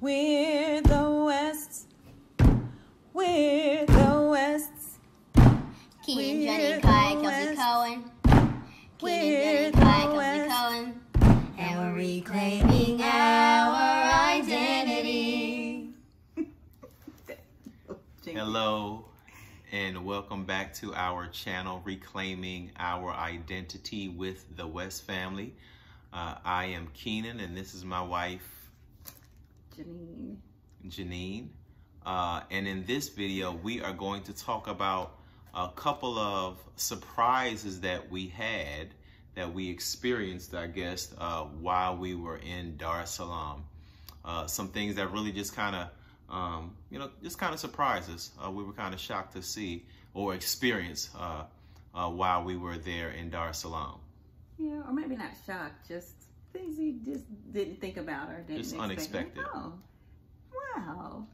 We're the Wests. We're the Wests. Keenan, Johnny, Kai, Kelsey Cohen. Keenan, Johnny, Kai, Kelsey Cohen. And we're reclaiming our identity. Hello, and welcome back to our channel, Reclaiming Our Identity with the West family. I am Keenan, and this is my wife, Janine. And in this video, we are going to talk about a couple of surprises that we had, that we experienced, I guess, while we were in Dar es Salaam. Some things that really just kind of, just kind of surprised us. We were kind of shocked to see or experience while we were there in Dar es Salaam. Yeah, or maybe not shocked, just things you just didn't think about or didn't expect. Unexpected. Like, oh, wow,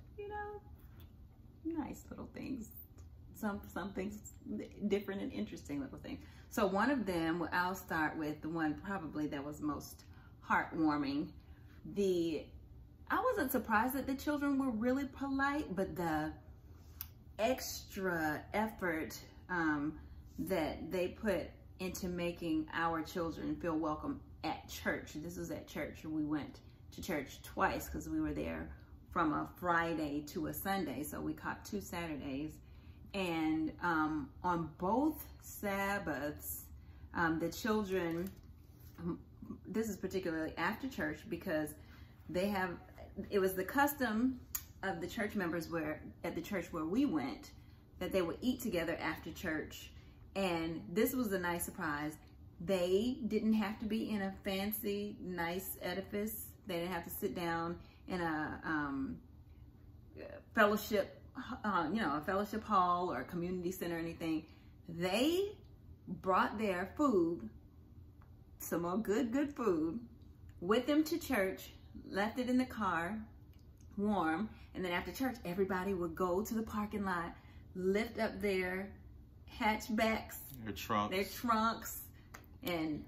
nice little things. Some things different and interesting little things. So one of them, I'll start with the one probably that was most heartwarming. I wasn't surprised that the children were really polite, but the extra effort that they put into making our children feel welcome at church. This was at church. We went to church twice because we were there from a Friday to a Sunday. So we caught 2 Saturdays. And on both Sabbaths, the children, this is particularly after church because it was the custom of the church members at the church where we went that they would eat together after church. And this was a nice surprise. They didn't have to be in a fancy, nice edifice. They didn't have to sit down in a fellowship, a fellowship hall or a community center or anything. They brought their food, some more good food, with them to church, left it in the car, warm, and then after church, everybody would go to the parking lot, lift up their hatchbacks, their trunks, and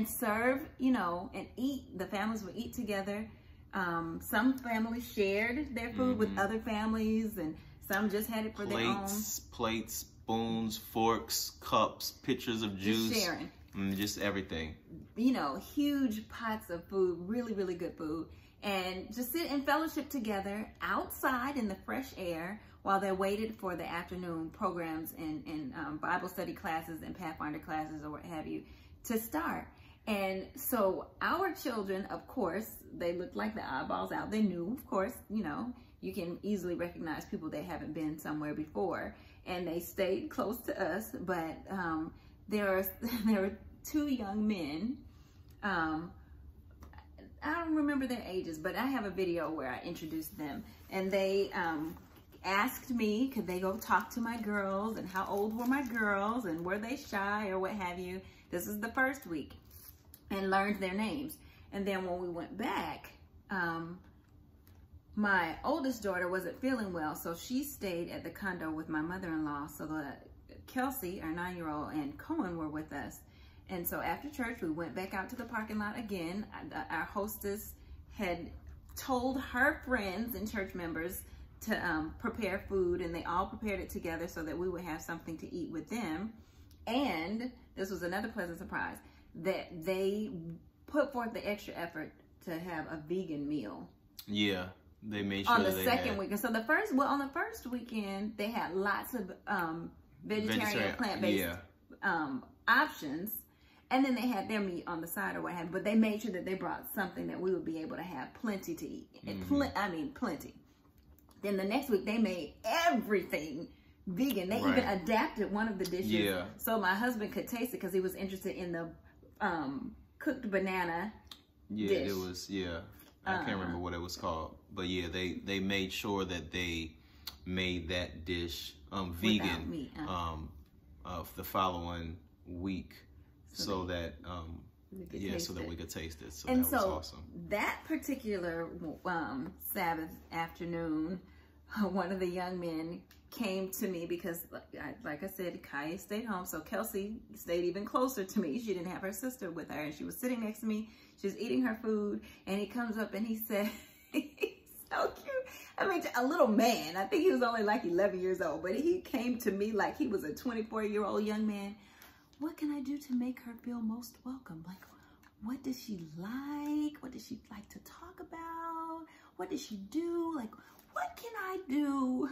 serve, and eat. The families would eat together. Some families shared their food with other families, and some just had it for their own. Plates, spoons, forks, cups, pitchers of juice. Just sharing. Just everything. Huge pots of food, really, really good food. And just sit and fellowship together outside in the fresh air while they waited for the afternoon programs and Bible study classes and Pathfinder classes or what have you to start. And so our children, of course, they looked like the eyeballs out. They knew, of course, you can easily recognize people that haven't been somewhere before. And they stayed close to us, but there were 2 young men. I don't remember their ages, but I have a video where I introduced them. And they asked me, could they go talk to my girls, and how old were my girls, and were they shy or what have you. This is the first week, and learned their names. And then when we went back, my oldest daughter wasn't feeling well, so she stayed at the condo with my mother-in-law. So Kelsey, our 9-year-old, and Cohen were with us. And so after church, we went back out to the parking lot again. Our hostess had told her friends and church members to prepare food, and they all prepared it together so that we would have something to eat with them. And this was another pleasant surprise, that they put forth the extra effort to have a vegan meal. Yeah, they made sure on the second weekend. So on the first weekend, they had lots of vegetarian plant-based options. And then they had their meat on the side or what have you. But they made sure that they brought something that we would be able to have plenty to eat. Plenty. Then the next week, they made everything vegan. They even adapted one of the dishes so my husband could taste it because he was interested in the cooked banana dish. It was, I can't remember what it was called. But yeah, they made sure that they made that dish vegan meat, the following week. So that we could taste it. So that was awesome. That particular Sabbath afternoon, one of the young men came to me because, like I said, Kaya stayed home. So Kelsey stayed even closer to me. She didn't have her sister with her, and she was sitting next to me. She was eating her food, and he comes up and he said, he a little man. I think he was only like 11 years old, but he came to me like he was a 24-year-old young man. What can I do to make her feel most welcome? Like, what does she like? What does she like to talk about? What does she do? Like, what can I do?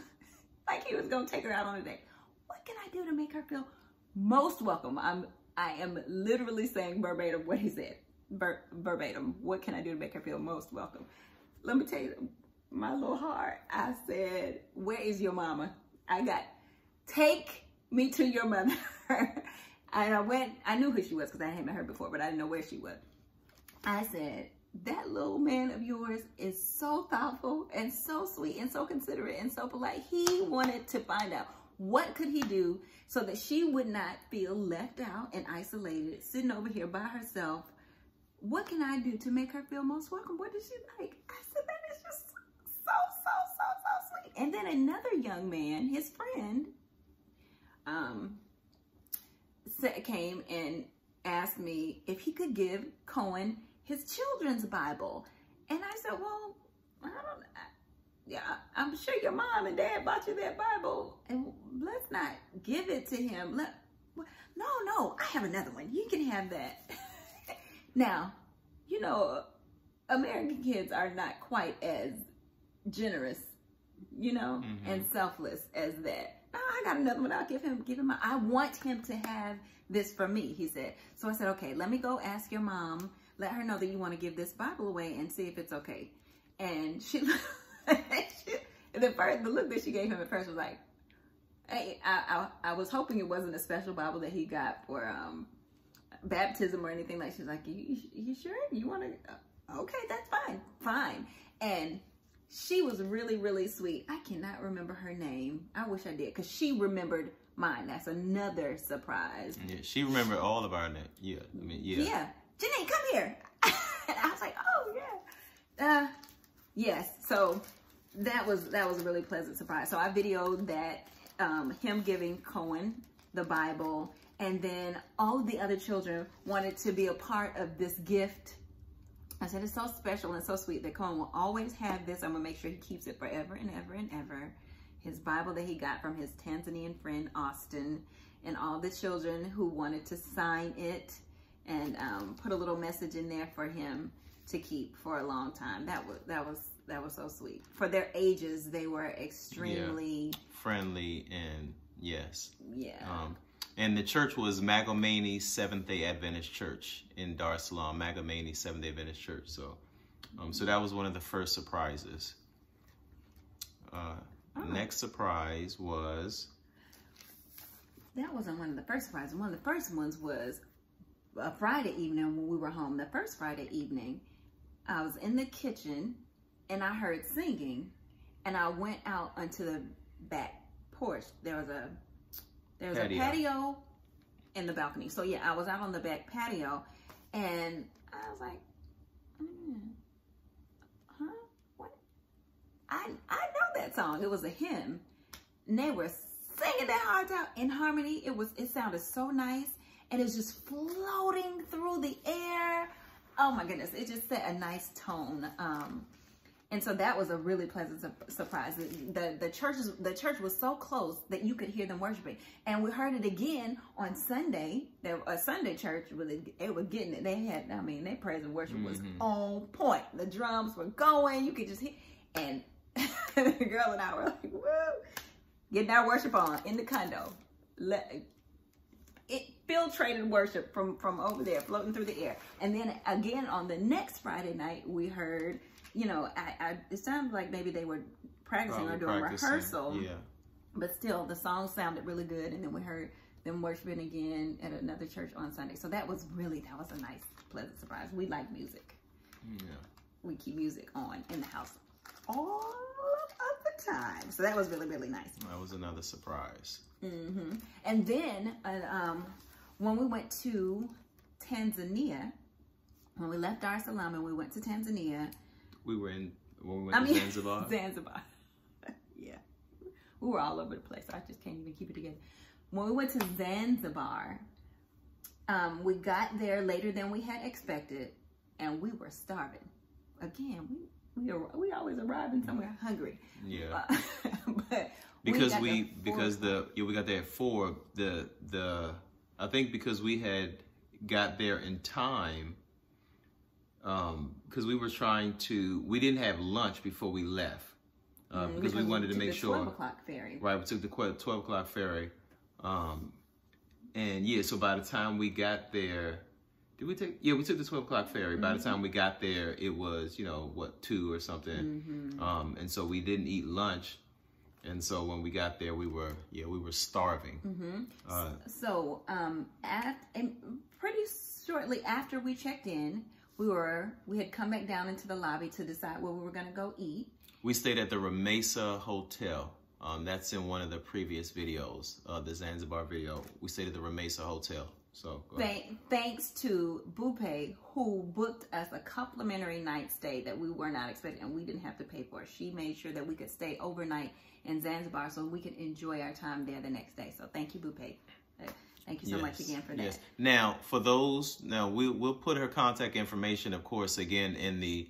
Like he was gonna take her out on a date. What can I do to make her feel most welcome? I am literally saying verbatim what he said. Verbatim. What can I do to make her feel most welcome? Let me tell you, my little heart, I said, where is your mama? Take me to your mother. And I knew who she was because I hadn't met her before, but I didn't know where she was. I said, that little man of yours is so thoughtful and so sweet and so considerate and so polite. He wanted to find out what could he do so that she would not feel left out and isolated, sitting over here by herself. What can I do to make her feel most welcome? What does she like? I said, that is just so sweet. And then another young man, his friend, came and asked me if he could give Cohen his children's Bible. And I said, well, I'm sure your mom and dad bought you that Bible, and let's not give it to him. No, I have another one. You can have that. Now, you know, American kids are not quite as generous, you know, and selfless as that. No, I got another one. I'll give him. I want him to have this for me, he said. So I said, okay, let me go ask your mom. Let her know that you want to give this Bible away and see if it's okay. And the look that she gave him at first was like, hey, I was hoping it wasn't a special Bible that he got for baptism or anything. Like, she's like, you sure? You want to? Okay, that's fine. And she was really, really sweet. I cannot remember her name. I wish I did, because she remembered mine. That's another surprise. Yeah, she remembered all of our names. Yeah, I mean, yeah. Yeah, Janine, come here. And I was like, oh yeah. Yes. So that was a really pleasant surprise. So I videoed that, him giving Cohen the Bible, and then all of the other children wanted to be a part of this gift. I said, it's so special and so sweet that Cohen will always have this. I'm gonna make sure he keeps it forever and ever and ever. His Bible that he got from his Tanzanian friend, Austin, and all the children who wanted to sign it and put a little message in there for him to keep for a long time. That was so sweet. For their ages, they were extremely friendly, and yes. Yeah. And the church was Magomeni Seventh-day Adventist Church in Dar es Salaam. Magomeni Seventh-day Adventist Church. So, so that was one of the first surprises. Next surprise was. That wasn't one of the first surprises. One of the first ones was a Friday evening when we were home. The first Friday evening, I was in the kitchen and I heard singing, and I went out onto the back porch. There was a patio and the balcony. So yeah, I was out on the back patio, and I was like, huh? What? I know that song. It was a hymn, and they were singing that hard out in harmony. It sounded so nice, and it was just floating through the air. Oh my goodness, it just set a nice tone. And so that was a really pleasant surprise. The church was so close that you could hear them worshiping. And we heard it again on Sunday. A Sunday church, they were getting it. Their praise and worship was on point. The drums were going. You could just hear. And the girl and I were like, woo, getting our worship on in the condo. It filtrated worship from over there, floating through the air. And then again on the next Friday night, we heard, you know, it sounded like maybe they were practicing or doing rehearsal. Yeah. But still, the song sounded really good. And then we heard them worshiping again at another church on Sunday. So that was a nice, pleasant surprise. We like music. Yeah. We keep music on in the house all of the time. So that was really, really nice. That was another surprise. And then when we went to Tanzania, when we left Dar es Salaam and we went to Tanzania, when we went to Zanzibar. Zanzibar. Yeah. We were all over the place. I just can't even keep it together. When we went to Zanzibar, we got there later than we had expected, and we were starving. Again, we always arriving somewhere hungry. Yeah. But because we got there at 4. I think because we had got there in time. Because we didn't have lunch before we left. Because we wanted to make sure. 12 o'clock ferry. Right, we took the 12 o'clock ferry. And yeah, so by the time we got there, we took the 12 o'clock ferry. By the time we got there, it was, 2 or something. And so we didn't eat lunch. And so when we got there, we were starving. Pretty shortly after we checked in, we had come back down into the lobby to decide where we were going to go eat. We stayed at the Ramesa Hotel. That's in one of the previous videos, the Zanzibar video. We stayed at the Ramesa Hotel. So thanks to Bupe, who booked us a complimentary night stay that we were not expecting, and we didn't have to pay for. She made sure that we could stay overnight in Zanzibar so we could enjoy our time there the next day. So thank you, Bupe. Thank you so much again for that. Yes. Now, we'll put her contact information, of course, again in the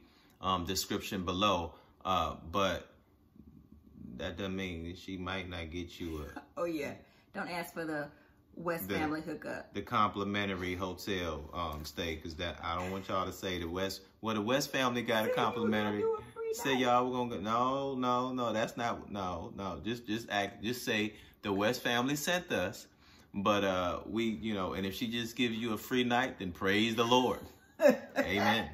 description below. But that doesn't mean she might not get you a... Oh, yeah. Don't ask for the West family hookup. The complimentary hotel stay, because I don't want y'all to say the West family got a complimentary. Say y'all we're gonna go. No, that's not. No. Just say the West family sent us. But and if she just gives you a free night, then praise the Lord. Amen.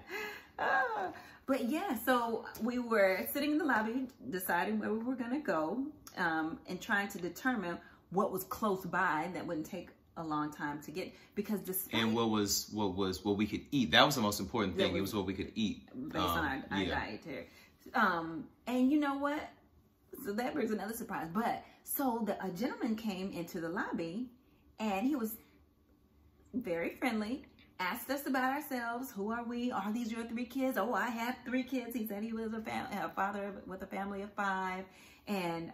But yeah, so we were sitting in the lobby deciding where we were going to go and trying to determine what was close by that wouldn't take a long time to get, because and what we could eat. That was the most important thing. It was what we could eat based on our dietary. And you know what? So that brings another surprise. But so a gentleman came into the lobby and he was very friendly. Asked us about ourselves. Who are we? Are these your 3 kids? Oh, I have 3 kids. He said he was a father with a family of 5. And,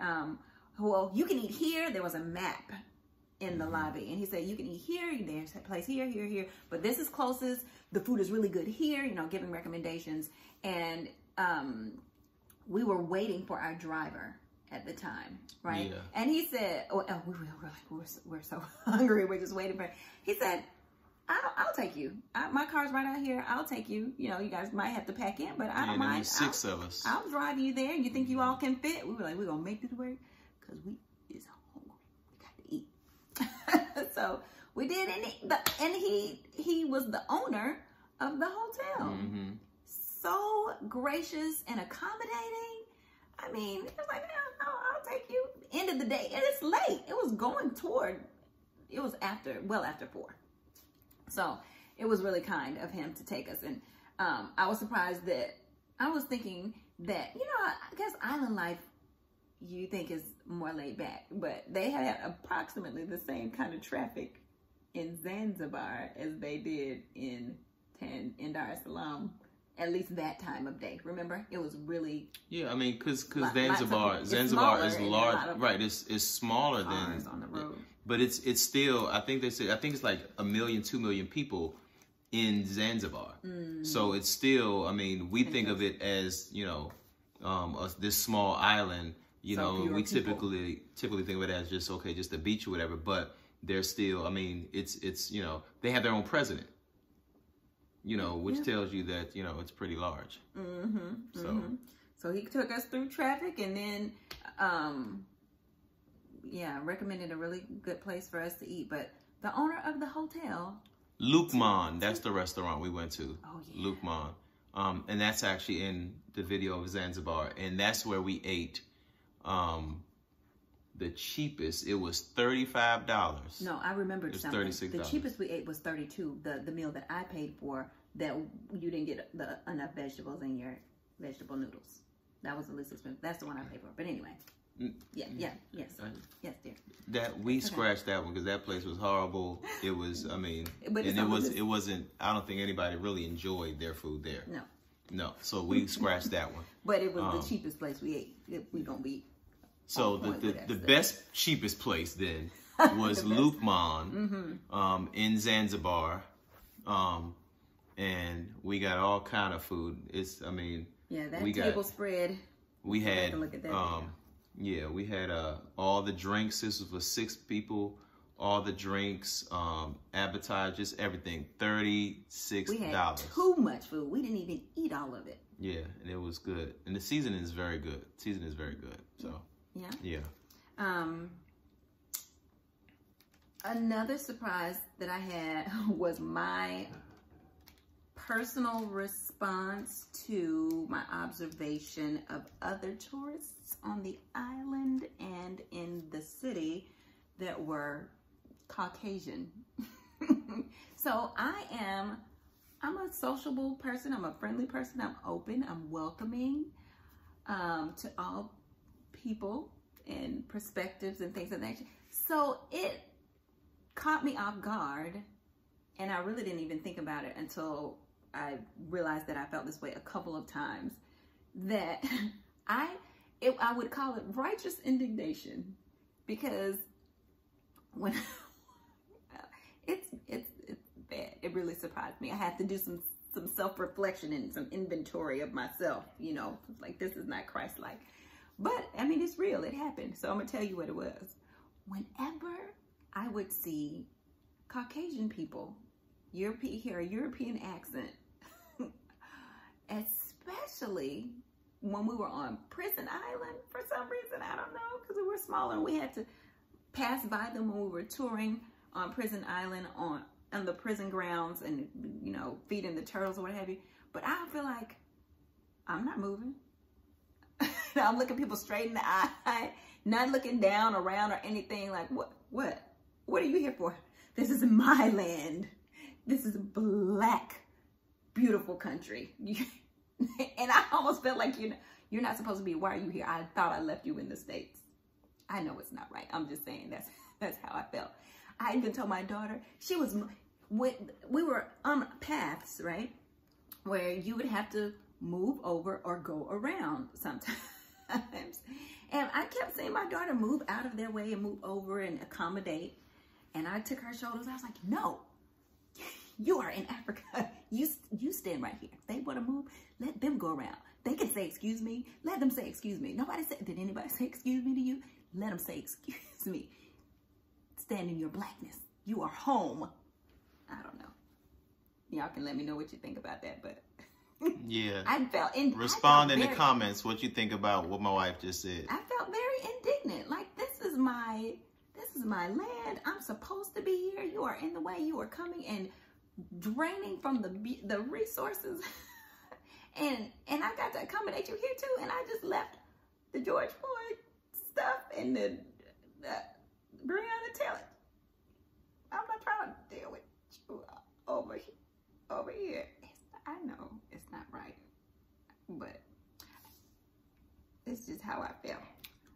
well, you can eat here. There was a map in the lobby. And he said, you can eat here. There's a place here, here, here. But this is closest. The food is really good here, giving recommendations. And we were waiting for our driver at the time, right? Yeah. And he said, we're so hungry. We're just waiting for it. He said, I'll take you. My car's right out here. I'll take you. You guys might have to pack in, but I don't mind. 6 of us. I'll drive you there. You think you all can fit? We were like, we're going to make this work because we is hungry. We got to eat. So we did. And he was the owner of the hotel. So gracious and accommodating. I mean, it was like, I'll take you. End of the day. And it's late. It was well after 4. So it was really kind of him to take us. And I was surprised that I was thinking that, I guess island life you think is more laid back, but they had approximately the same kind of traffic in Zanzibar as they did in Dar es Salaam, at least that time of day. Remember? It was really... Yeah, I mean, because Zanzibar is large. Right, it's smaller than... on the road. But it's still, I think it's like 1 million, 2 million people in Zanzibar. So it's still, I mean, we think of it as, this small island, we typically think of it as just a beach or whatever, but they're still, I mean, it's they have their own president, which tells you that, it's pretty large. So he took us through traffic and then, recommended a really good place for us to eat. But the owner of the hotel... Lukman, that's the restaurant we went to. Oh, yeah. Lukman. And that's actually in the video of Zanzibar. And that's where we ate the cheapest. It was $35. No, I remembered something. $36. The cheapest we ate was $32. The meal that I paid for, that you didn't get enough vegetables in your vegetable noodles. That was the least expensive. That's the one I paid for. But anyway... Yes, dear. That we scratched that one because that place was horrible. It was, I mean, it wasn't. I don't think anybody really enjoyed their food there. No. So we scratched that one. But it was the cheapest place we ate. We don't be. So the best cheapest place then was Lukman, in Zanzibar, and we got all kind of food. Yeah, that table spread. We had, look at that yeah, we had all the drinks. This was for 6 people. All the drinks, appetizers, everything, $36. We had too much food. We didn't even eat all of it. Yeah, and it was good. And the seasoning is very good. Seasoning is very good. So yeah. Yeah. Another surprise that I had was my personal response to my observation of other tourists on the island and in the city that were Caucasian. So I'm a sociable person. I'm a friendly person. I'm open. I'm welcoming to all people and perspectives and things of that nature. So it caught me off guard, and I really didn't even think about it until I realized that I felt this way a couple of times, that I would call it righteous indignation, because when it's bad. It really surprised me. I had to do some self-reflection and some inventory of myself, you know, like, this is not Christ-like. But I mean, it's real. It happened. So I'm gonna tell you what it was. Whenever I would see Caucasian people, hear a European accent, especially when we were on Prison Island, for some reason, I don't know, because we were smaller and we had to pass by them when we were touring on Prison Island on the prison grounds and, you know, feeding the turtles or what have you. But I feel like I'm not moving. I'm looking people straight in the eye, not looking down, around, or anything. Like, what are you here for? This is my land. This is a Black, beautiful country. And I almost felt like, you're not supposed to be. Why are you here? I thought I left you in the States. I know it's not right. I'm just saying that's how I felt. I even told my daughter, we were on paths, right, where you would have to move over or go around sometimes. And I kept seeing my daughter move out of their way and move over and accommodate. And I took her shoulders. I was like, no, you are in Africa. You stand right here. If they want to move, let them go around. They can say, excuse me. Let them say, excuse me. Did anybody say, excuse me to you? Let them say, excuse me. Stand in your Blackness. You are home. I don't know. Y'all can let me know what you think about that, but yeah, respond in the comments what you think about what my wife just said. I felt very indignant. Like, this is my land. I'm supposed to be here. You are in the way. You are coming and draining from the resources, and I got to accommodate you here too. And I just left the George Floyd stuff and the Breonna Taylor. I'm not trying to deal with you over here. I know it's not right, but it's just how I felt.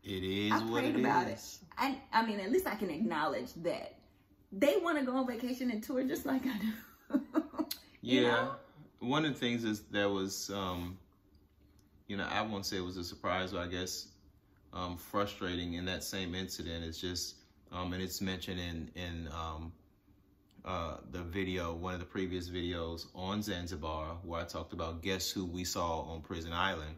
It is what it is. I mean, at least I can acknowledge that they want to go on vacation and tour just like I do. Yeah. You know? One of the things is that was, you know, I won't say it was a surprise, but I guess frustrating in that same incident. It's just, and it's mentioned in the video, one of the previous videos on Zanzibar, where I talked about guess who we saw on Prison Island.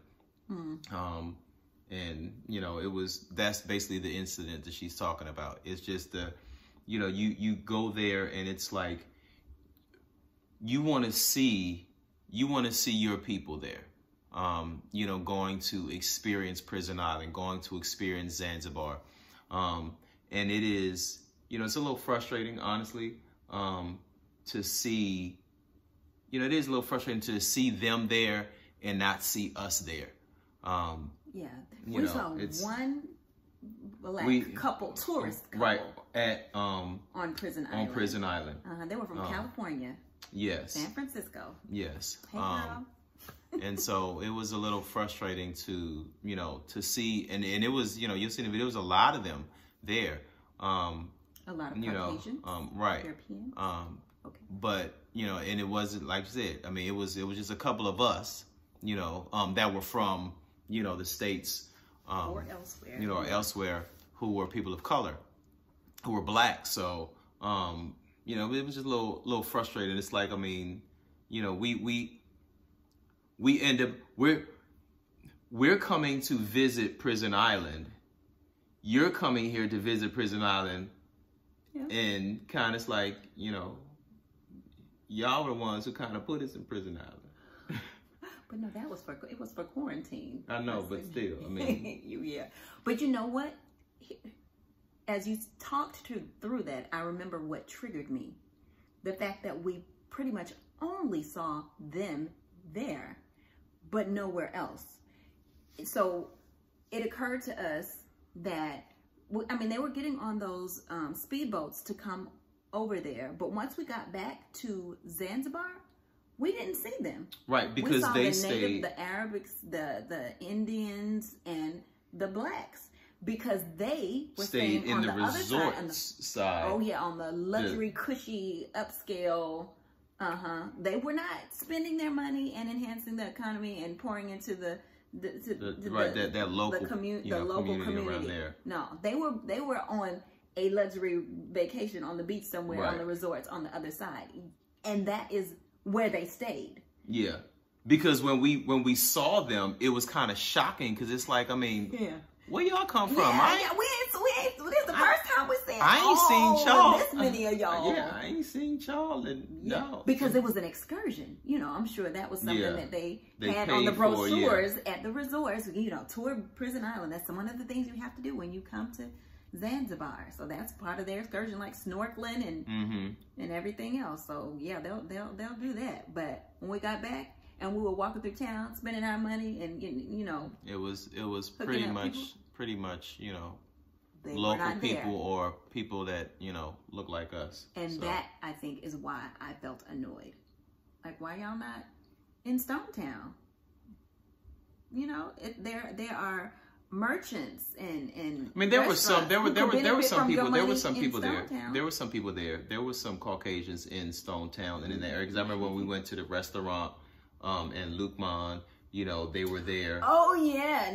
And, you know, that's basically the incident that she's talking about. It's just you know, you go there and it's like, you want to see your people there. You know, going to experience Prison Island, going to experience Zanzibar. And it is, you know, it's a little frustrating, honestly, to see, you know, it is a little frustrating to see them there and not see us there. Yeah, we saw one couple, tourist couple. Right, on Prison Island. On Prison Island. They were from California. Yes. San Francisco. Yes. Hey, girl. And so it was a little frustrating to, you know, to see, and it was, you know, you'll see in the video, there was a lot of them there. A lot of Caucasians, right. Europeans. Okay. But, you know, and it wasn't, like you said, I mean, it was just a couple of us, you know, that were from, you know, the States, or elsewhere, you know, or elsewhere, who were people of color, who were Black. So, you know, it was just a little frustrating. It's like, I mean, you know, we end up, we're coming to visit Prison Island. You're coming here to visit Prison Island. Yeah. And kind of like, you know, y'all were the ones who kind of put us in Prison Island. But no, it was for quarantine. I know, but still, I mean. Yeah. But you know what? As you talked through that, I remember what triggered me. The fact that we pretty much only saw them there, but nowhere else. So it occurred to us that, I mean, they were getting on those speedboats to come over there. But once we got back to Zanzibar, we didn't see them. Right, because they stayed. The Arabics, the Indians, and the blacks. Because they were stayed staying in on the the other resort side. Oh yeah, on the luxury, cushy, upscale. They were not spending their money and enhancing the economy and pouring into the local community around there. No, they were on a luxury vacation on the beach somewhere on the resorts on the other side, and that is where they stayed. Yeah, because when we saw them, it was kind of shocking because it's like, I mean, where y'all come from? This is the first time we said. I ain't seen y'all. This many of y'all. Yeah, I ain't seen y'all. No, because it was an excursion. You know, I'm sure that was something that they had on the brochures at the resorts. You know, tour Prison Island. That's one of the things you have to do when you come to Zanzibar. So that's part of their excursion, like snorkeling and everything else. So yeah, they'll do that. But when we got back and we were walking through town, spending our money, and you know, it was pretty much you know, local people or people that, you know, look like us. And that, I think, is why I felt annoyed. Like, why y'all not in Stone Town? You know, there are merchants and I mean, there were some people there. There were some people there. There were some Caucasians in Stone Town and in that area. Because I remember when we went to the restaurant in Lukman, you know, they were there. Oh yeah,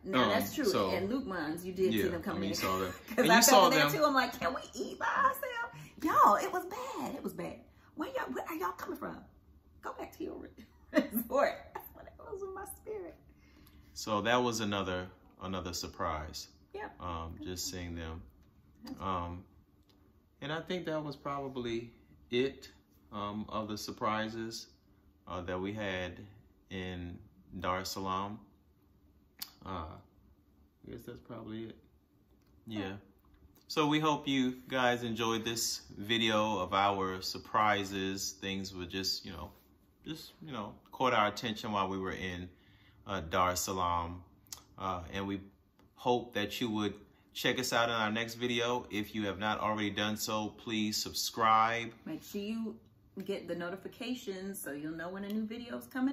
no, that's true. So, and Lukman's, you did see them coming in. You saw them. Because I felt there too. I'm like, can we eat by ourselves? Y'all, it was bad. It was bad. Where are y'all coming from? Go back to your resort. That's what it was with my spirit. So that was another surprise. Yeah. Just seeing them. And I think that was probably it of the surprises that we had in Dar es Salaam. I guess that's probably it. Yeah. So we hope you guys enjoyed this video of our surprises. Things were just, you know, caught our attention while we were in Dar es Salaam. And we hope that you would check us out in our next video. If you have not already done so, please subscribe. Make sure you get the notifications so you'll know when a new video is coming.